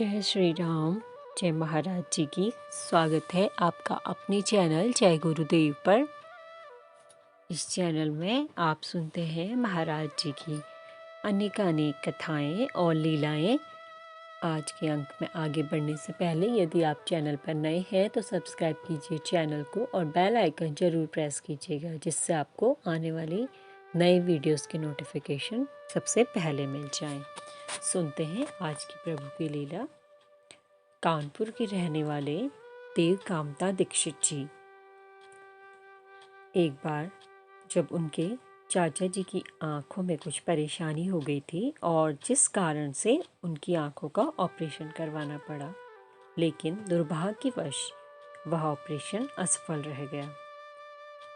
जय श्री राम, जय महाराज जी की। स्वागत है आपका अपने चैनल जय गुरुदेव पर। इस चैनल में आप सुनते हैं महाराज जी की अनेकानेक कथाएं और लीलाएं। आज के अंक में आगे बढ़ने से पहले यदि आप चैनल पर नए हैं तो सब्सक्राइब कीजिए चैनल को और बेल आइकन ज़रूर प्रेस कीजिएगा, जिससे आपको आने वाली नए वीडियोस के नोटिफिकेशन सबसे पहले मिल जाएं। सुनते हैं आज की प्रभु की लीला। कानपुर के रहने वाले देव कामता दीक्षित जी। एक बार जब उनके चाचा जी की आंखों में कुछ परेशानी हो गई थी और जिस कारण से उनकी आंखों का ऑपरेशन करवाना पड़ा, लेकिन दुर्भाग्यवश वह ऑपरेशन असफल रह गया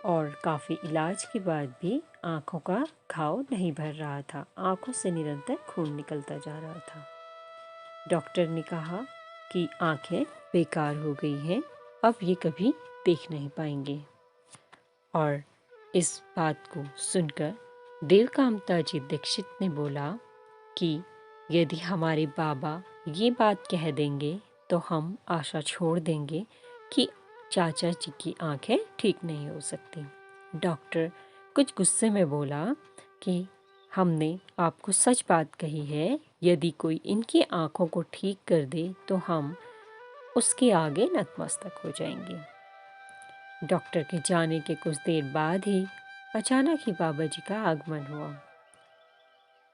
और काफ़ी इलाज के बाद भी आंखों का घाव नहीं भर रहा था। आंखों से निरंतर खून निकलता जा रहा था। डॉक्टर ने कहा कि आंखें बेकार हो गई हैं, अब ये कभी देख नहीं पाएंगे। और इस बात को सुनकर देवकामता जी दीक्षित ने बोला कि यदि हमारे बाबा ये बात कह देंगे तो हम आशा छोड़ देंगे कि चाचा जी की आंखें ठीक नहीं हो सकती। डॉक्टर कुछ गुस्से में बोला कि हमने आपको सच बात कही है, यदि कोई इनकी आंखों को ठीक कर दे तो हम उसके आगे नतमस्तक हो जाएंगे। डॉक्टर के जाने के कुछ देर बाद ही अचानक ही बाबा जी का आगमन हुआ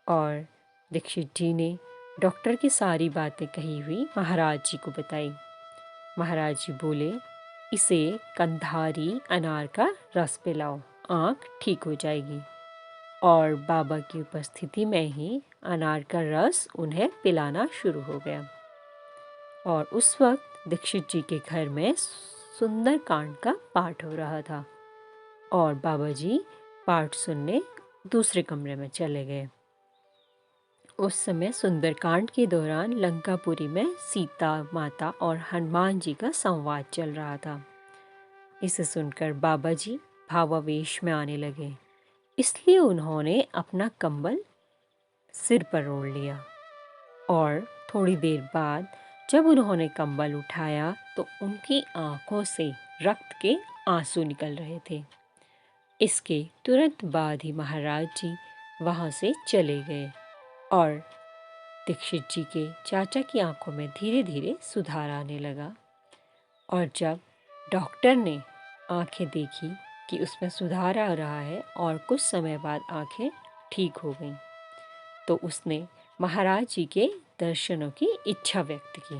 और दीक्षित जी ने डॉक्टर की सारी बातें कही हुई महाराज जी को बताई। महाराज जी बोले, इसे कंधारी अनार का रस पिलाओ, आँख ठीक हो जाएगी। और बाबा की उपस्थिति में ही अनार का रस उन्हें पिलाना शुरू हो गया। और उस वक्त दीक्षित जी के घर में सुंदर कांड का पाठ हो रहा था और बाबा जी पाठ सुनने दूसरे कमरे में चले गए। उस समय सुंदरकांड के दौरान लंकापुरी में सीता माता और हनुमान जी का संवाद चल रहा था। इसे सुनकर बाबा जी भावावेश में आने लगे, इसलिए उन्होंने अपना कंबल सिर पर ओढ़ लिया और थोड़ी देर बाद जब उन्होंने कंबल उठाया तो उनकी आंखों से रक्त के आंसू निकल रहे थे। इसके तुरंत बाद ही महाराज जी वहाँ से चले गए और दीक्षित जी के चाचा की आंखों में धीरे धीरे सुधार आने लगा। और जब डॉक्टर ने आंखें देखी कि उसमें सुधार आ रहा है और कुछ समय बाद आंखें ठीक हो गईं, तो उसने महाराज जी के दर्शनों की इच्छा व्यक्त की।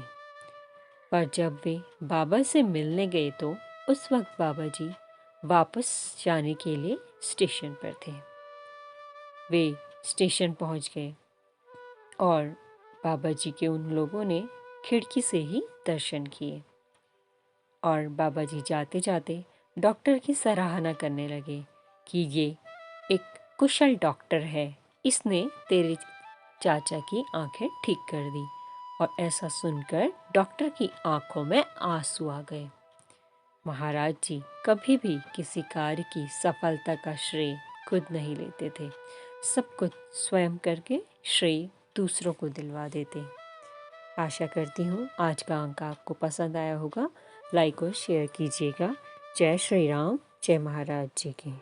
पर जब वे बाबा से मिलने गए तो उस वक्त बाबा जी वापस जाने के लिए स्टेशन पर थे। वे स्टेशन पहुंच गए और बाबा जी के उन लोगों ने खिड़की से ही दर्शन किए और बाबा जी जाते जाते डॉक्टर की सराहना करने लगे कि ये एक कुशल डॉक्टर है, इसने तेरे चाचा की आंखें ठीक कर दी। और ऐसा सुनकर डॉक्टर की आंखों में आंसू आ गए। महाराज जी कभी भी किसी कार्य की सफलता का श्रेय खुद नहीं लेते थे, सब कुछ स्वयं करके श्रेय दूसरों को दिलवा देते। आशा करती हूँ आज का अंक आपको पसंद आया होगा। लाइक और शेयर कीजिएगा। जय श्री राम, जय महाराज जी की।